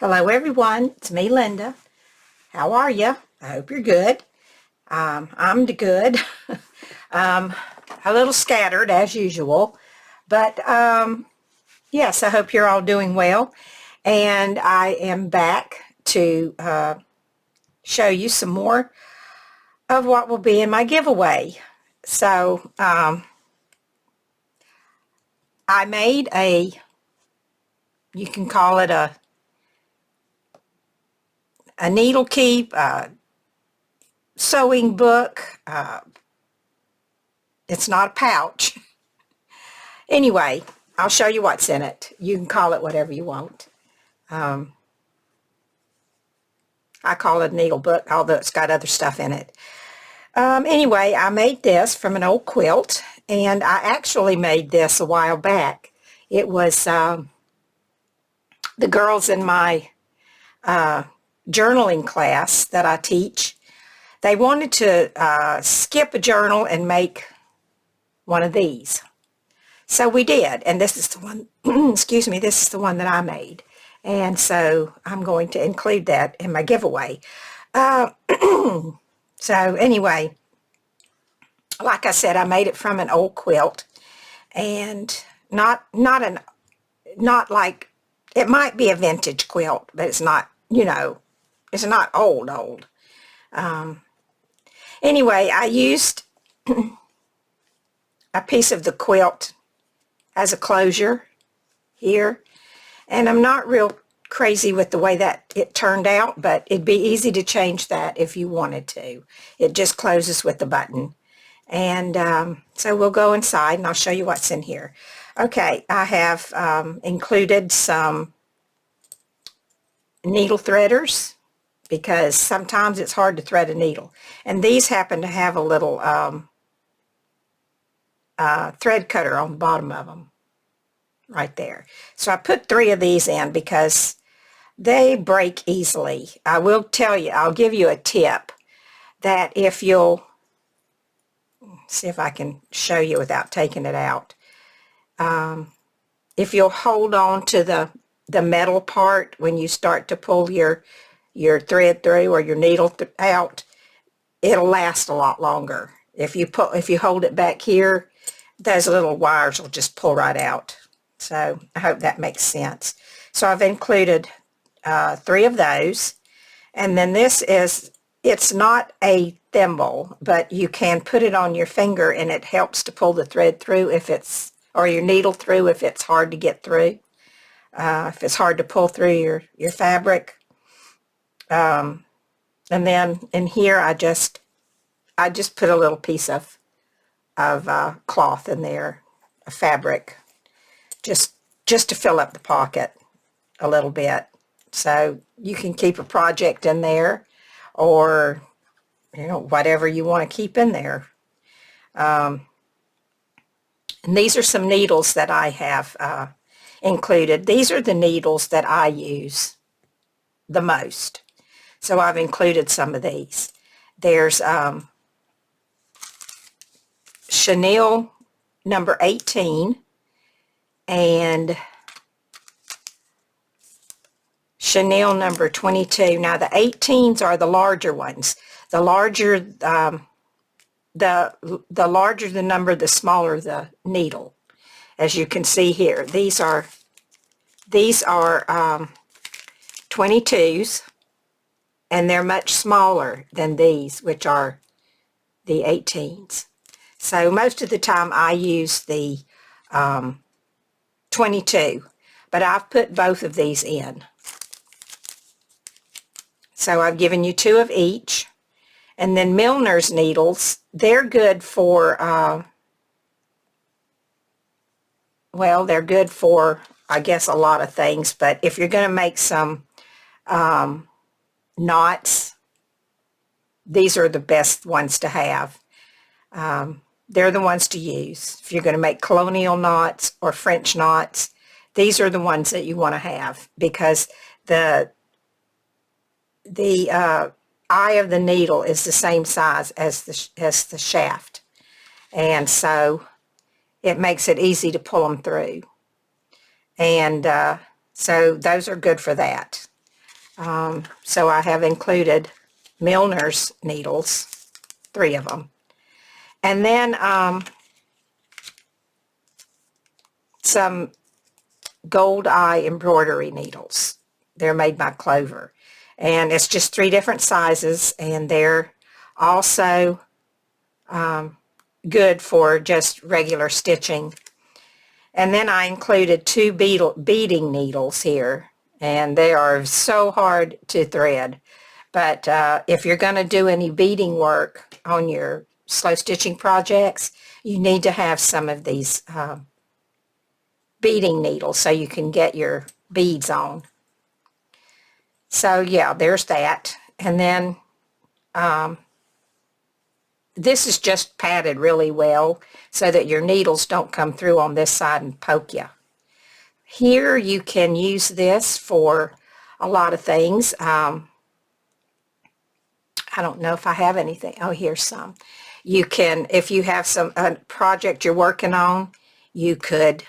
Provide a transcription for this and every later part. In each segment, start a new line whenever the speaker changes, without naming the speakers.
Hello everyone, it's me Linda. How are you? I hope you're good. I'm good. um, a little scattered as usual, but yes, I hope you're all doing well. And I am back to show you some more of what will be in my giveaway. So I made you can call it a needle keep, sewing book. It's not a pouch. Anyway, I'll show you what's in it. You can call it whatever you want. I call it a needle book, although it's got other stuff in it. Anyway, I made this from an old quilt, and I actually made this a while back. It was the girls in my journaling class that I teach. They wanted to skip a journal and make one of these. So we did, and this is the one, excuse me, this is the one that I made. And so I'm going to include that in my giveaway. So anyway, like I said, I made it from an old quilt, and not like, it might be a vintage quilt, but it's not, it's not old. Anyway, I used a piece of the quilt as a closure here, and I'm not real crazy with the way that it turned out, but it'd be easy to change that if you wanted to. It just closes with the button. And so we'll go inside and I'll show you what's in here. Okay, I have included some needle threaders, because sometimes it's hard to thread a needle. And these happen to have a little thread cutter on the bottom of them, right there. So I put 3 of these in because they break easily. I will tell you, I'll give you a tip, that if you'll, see if I can show you without taking it out. If you'll hold on to the metal part when you start to pull your thread through or your needle out, it'll last a lot longer. If you hold it back here, those little wires will just pull right out. So I hope that makes sense. So I've included 3 of those, and then this is, it's not a thimble, but you can put it on your finger and it helps to pull the thread through if it's, or your needle through if it's hard to get through, if it's hard to pull through your fabric. And then in here I just put a little piece of cloth in there, a fabric, just to fill up the pocket a little bit. So you can keep a project in there, or whatever you want to keep in there. And these are some needles that I have included. These are the needles that I use the most. So I've included some of these. There's chenille number 18 and chenille number 22. Now the 18s are the larger ones. The larger the larger the number, the smaller the needle. As you can see here, these are 22s, and they're much smaller than these, which are the 18s. So most of the time I use the 22, but I've put both of these in. So I've given you 2 of each. And then Milner's needles, they're good for, well, they're good for, I guess, a lot of things. But if you're going to make some knots, these are the best ones to have. They're the ones to use. If you're going to make colonial knots or French knots, these are the ones that you want to have, because the eye of the needle is the same size as the shaft, and so it makes it easy to pull them through. And so those are good for that. So I have included Milner's needles, 3 of them. And then some gold eye embroidery needles. They're made by Clover. And it's just 3 different sizes, and they're also good for just regular stitching. And then I included 2 beading needles here, and they are so hard to thread. But if you're going to do any beading work on your slow stitching projects, you need to have some of these beading needles so you can get your beads on. So yeah, there's that. And then this is just padded really well so that your needles don't come through on this side and poke you. Here you can use this for a lot of things. I don't know if I have anything. Oh, here's some. You can, if you have a project you're working on, you could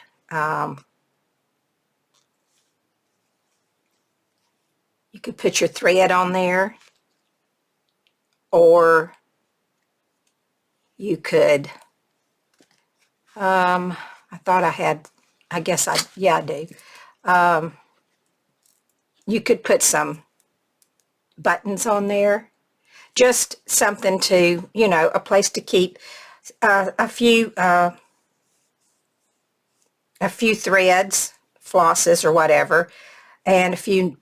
put your thread on there, or you could, I thought I had, I guess yeah, I do. You could put some buttons on there, just something to, you know, a place to keep a few threads, flosses or whatever, and a few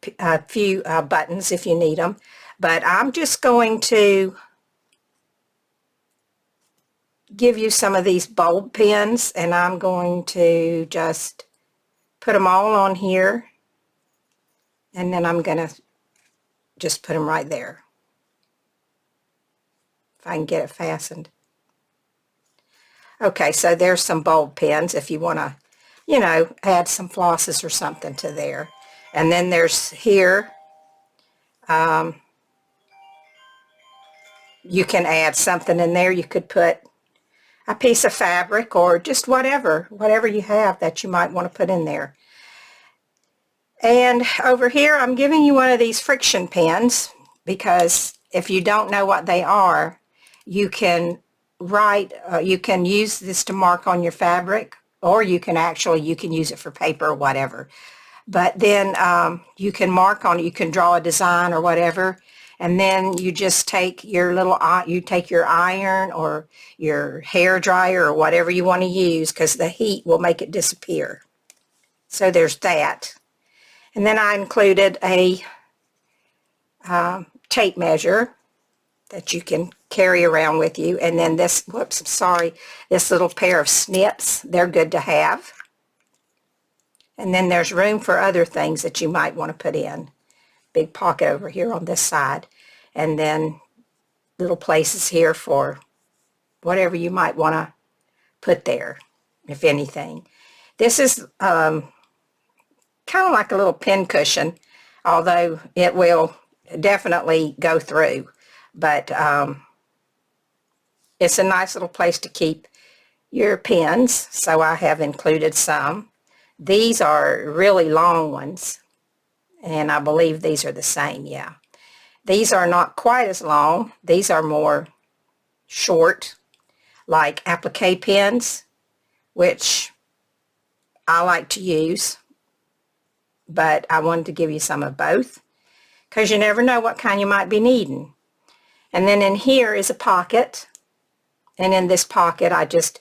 buttons if you need them. But I'm just going to give you some of these bulb pins, and I'm going to just put them all on here, and then I'm going to just put them right there, if I can get it fastened. Okay, so there's some bulb pins if you want to, you know, add some flosses or something to there. And then there's here, you can add something in there. You could put a piece of fabric or just whatever you have that you might want to put in there. And over here I'm giving you one of these friction pins, because if you don't know what they are, you can you can use this to mark on your fabric, or you can use it for paper or whatever. But then you can mark on it, you can draw a design or whatever, and then you just take your your iron or your hair dryer or whatever you want to use, because the heat will make it disappear. So there's that. And then I included a tape measure that you can carry around with you. And then this, whoops, sorry, this little pair of snips, they're good to have. And then there's room for other things that you might want to put in. Big pocket over here on this side. And then little places here for whatever you might want to put there, if anything. This is kind of like a little pin cushion, although it will definitely go through. But it's a nice little place to keep your pins, so I have included some. These are really long ones, and I believe these are the same, yeah. These are not quite as long. These are more short, like applique pins, which I like to use, but I wanted to give you some of both, because you never know what kind you might be needing. And then in here is a pocket, and in this pocket I just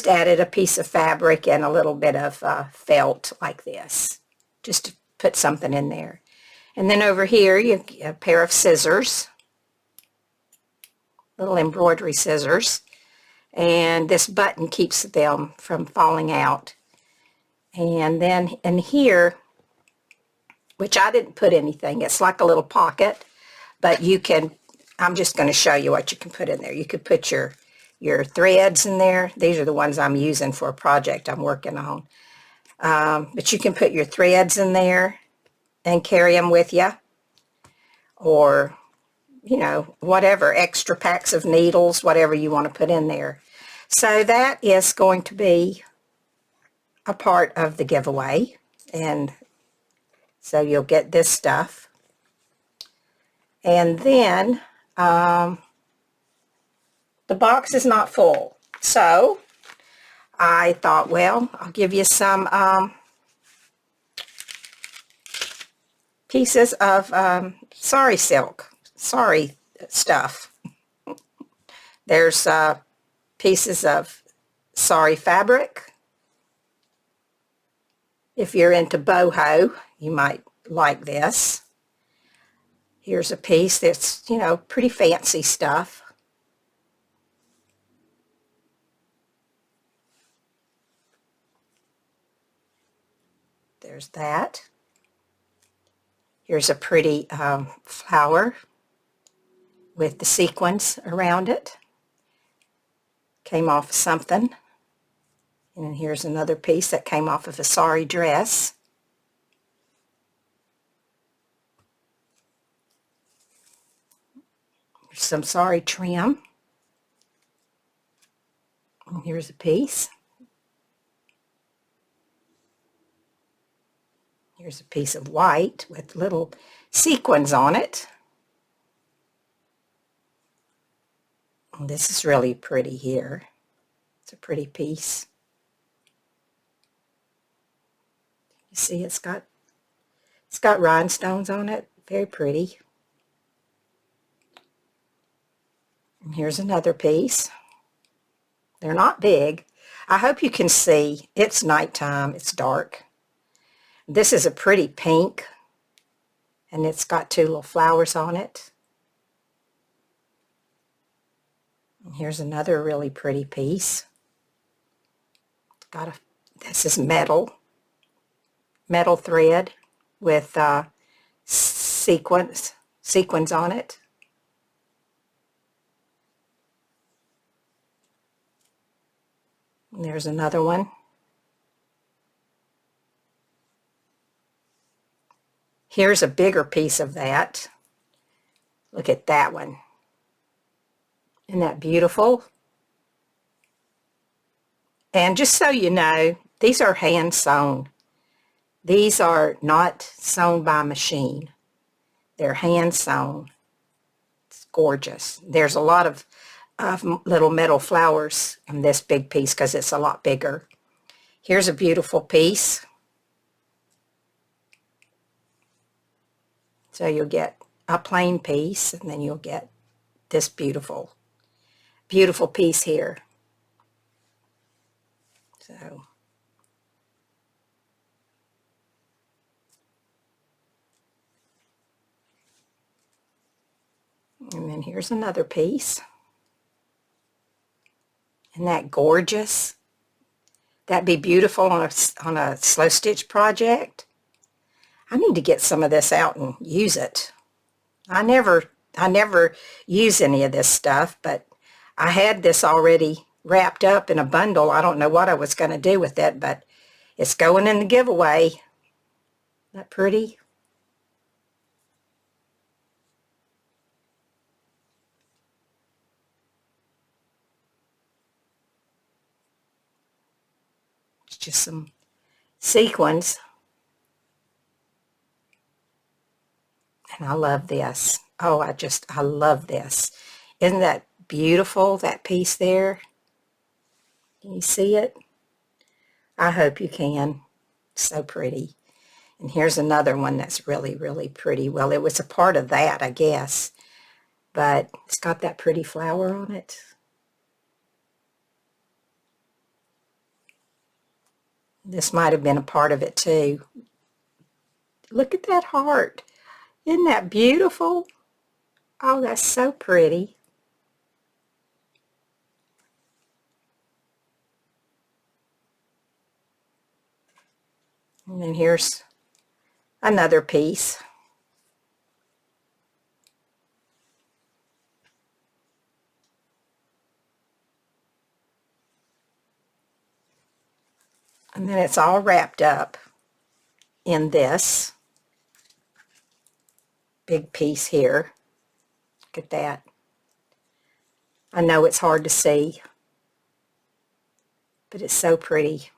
added a piece of fabric and a little bit of felt like this, just to put something in there. And then over here you get a pair of scissors, little embroidery scissors, and this button keeps them from falling out. And then in here, which I didn't put anything, it's like a little pocket, but you can, I'm just going to show you what you can put in there. You could put your threads in there. These are the ones I'm using for a project I'm working on. But you can put your threads in there and carry them with you, or, you know, whatever, extra packs of needles, whatever you want to put in there. So that is going to be a part of the giveaway, and so you'll get this stuff. And then the box is not full. So I thought, well, I'll give you some pieces of sari silk, sari stuff. There's pieces of sari fabric. If you're into boho, you might like this. Here's a piece that's, you know, pretty fancy stuff. There's that. Here's a pretty flower with the sequins around it. Came off something. And here's another piece that came off of a sari dress. Here's some sari trim. And here's a piece. Here's a piece of white with little sequins on it. And this is really pretty here. It's a pretty piece. You see it's got rhinestones on it. Very pretty. And here's another piece. They're not big. I hope you can see. It's nighttime. It's dark. This is a pretty pink, and it's got two little flowers on it. And here's another really pretty piece. This is metal thread with sequins on it. And there's another one. Here's a bigger piece of that. Look at that one. Isn't that beautiful? And just so you know, these are hand sewn. These are not sewn by machine. They're hand sewn. It's gorgeous. There's a lot of little metal flowers in this big piece because it's a lot bigger. Here's a beautiful piece. So you'll get a plain piece, and then you'll get this beautiful piece here. So and then here's another piece. Isn't that gorgeous? That'd be beautiful on a slow stitch project. I need to get some of this out and use it. I never use any of this stuff, but I had this already wrapped up in a bundle. I don't know what I was going to do with it, but it's going in the giveaway. Isn't that pretty? It's just some sequins. And I love this. Oh, I love this. Isn't that beautiful, that piece there? Can you see it? I hope you can. So pretty. And here's another one that's really, really pretty. Well, it was a part of that, I guess. But it's got that pretty flower on it. This might have been a part of it too. Look at that heart. Isn't that beautiful? Oh, that's so pretty. And then here's another piece. And then it's all wrapped up in this big piece here. Look at that. I know it's hard to see, but it's so pretty.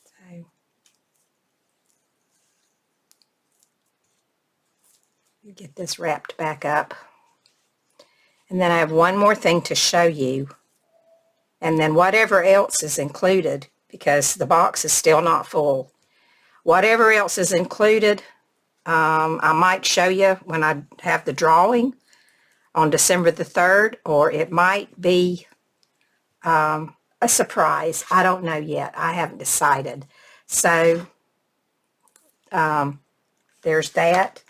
So, Get this wrapped back up. And then I have one more thing to show you. And then whatever else is included, because the box is still not full, whatever else is included, I might show you when I have the drawing on December the 3rd, or it might be a surprise. I don't know yet. I haven't decided. So there's that.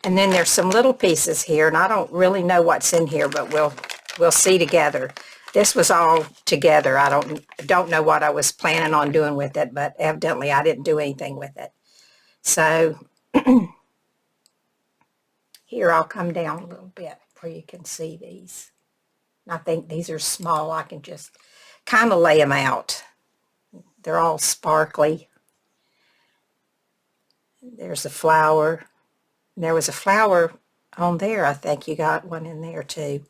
And then there's some little pieces here, and I don't really know what's in here, but we'll see together. This was all together. I don't know what I was planning on doing with it, but evidently I didn't do anything with it. So here, I'll come down a little bit where you can see these. I think these are small. I can just kind of lay them out. They're all sparkly. There's a flower. There was a flower on there. I think you got one in there too.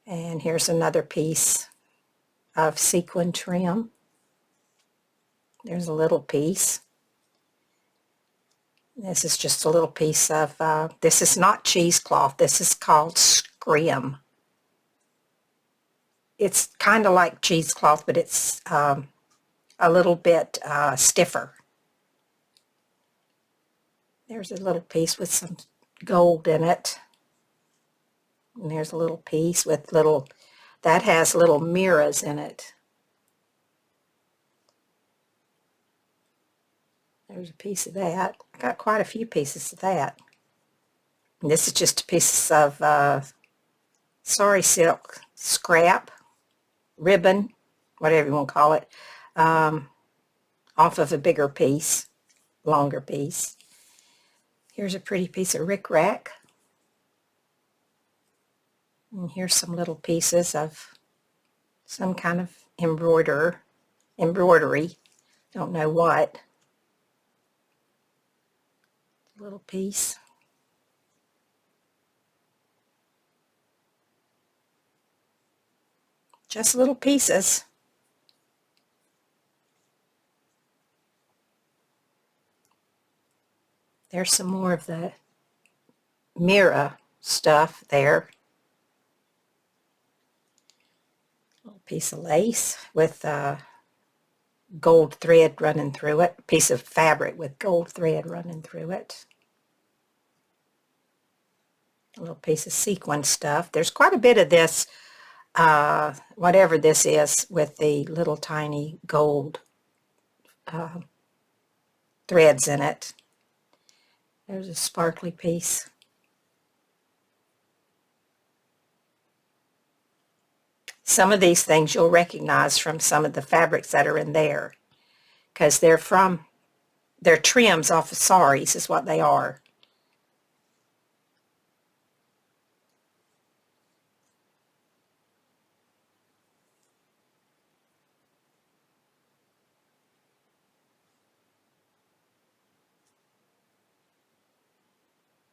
And here's another piece of sequin trim. There's a little piece. This is just a little piece of, this is not cheesecloth. This is called scrim. It's kind of like cheesecloth, but it's a little bit stiffer. There's a little piece with some gold in it. And there's a little piece with little, that has little mirrors in it. There's a piece of that. I got quite a few pieces of that. And this is just a piece of sari silk scrap, ribbon, whatever you want to call it, off of a bigger piece, longer piece. Here's a pretty piece of rickrack. And here's some little pieces of some kind of embroidery. Don't know what. Little piece. Just little pieces. There's some more of the mirror stuff there. Little piece of lace with gold thread running through it. Piece of fabric with gold thread running through it. A little piece of sequin stuff. There's quite a bit of this, whatever this is, with the little tiny gold threads in it. There's a sparkly piece. Some of these things you'll recognize from some of the fabrics that are in there, because they're trims off of saris is what they are.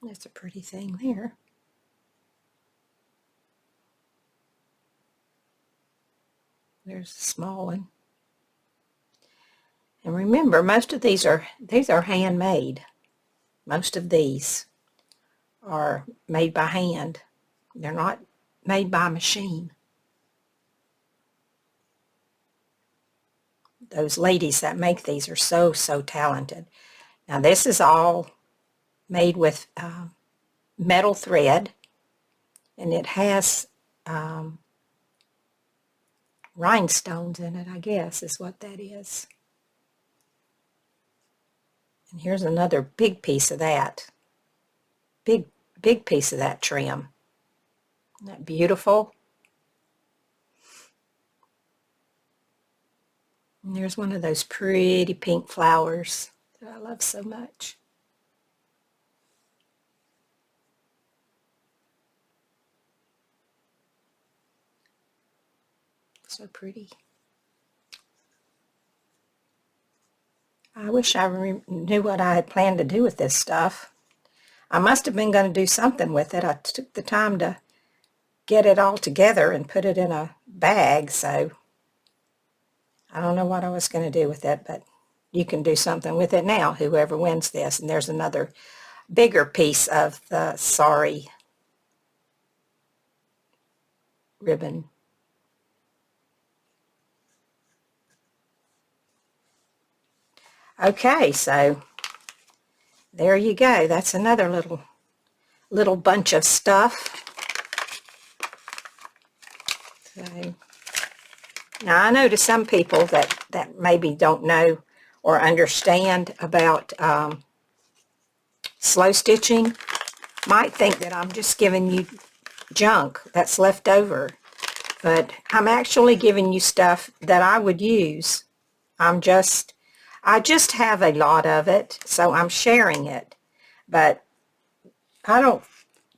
That's a pretty thing there. There's a small one. And remember, most of these are handmade. Most of these are made by hand. They're not made by machine. Those ladies that make these are so talented. Now this is all made with metal thread, and it has rhinestones in it, I guess is what that is. And here's another big piece of that. Big piece of that trim. Isn't that beautiful? And there's one of those pretty pink flowers that I love so much. So pretty. I wish I knew what I had planned to do with this stuff. I must have been going to do something with it. I took the time to get it all together and put it in a bag, so I don't know what I was going to do with it, but you can do something with it now, whoever wins this. And there's another bigger piece of the sari ribbon. Okay, so there you go. That's another little bunch of stuff. So, now I know to some people that maybe don't know or understand about slow stitching might think that I'm just giving you junk that's left over, but I'm actually giving you stuff that I would use. I just have a lot of it, so I'm sharing it, but I don't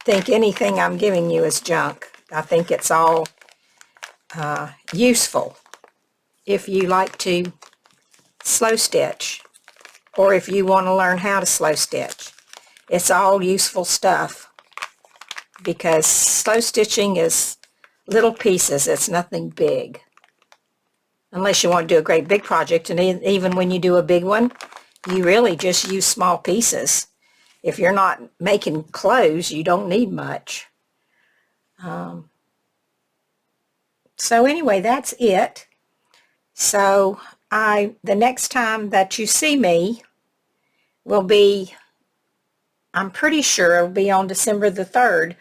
think anything I'm giving you is junk. I think it's all useful if you like to slow stitch, or if you want to learn how to slow stitch. It's all useful stuff, because slow stitching is little pieces. It's nothing big. Unless you want to do a great big project, and even when you do a big one, you really just use small pieces. If you're not making clothes, you don't need much. So anyway, that's it. So the next time that you see me will be, I'm pretty sure it'll be on December the 3rd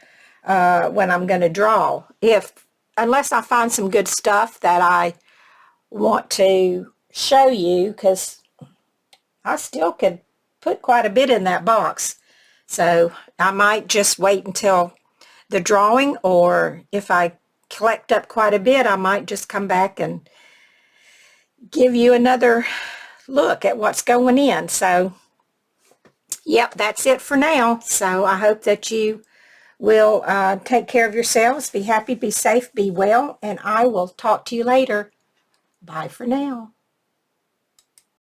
when I'm going to draw. Unless I find some good stuff that I want to show you, because I still could put quite a bit in that box. So I might just wait until the drawing, or if I collect up quite a bit, I might just come back and give you another look at what's going in. So, yep, that's it for now. So I hope that you will take care of yourselves. Be happy, be safe, be well, and I will talk to you later. Bye for now.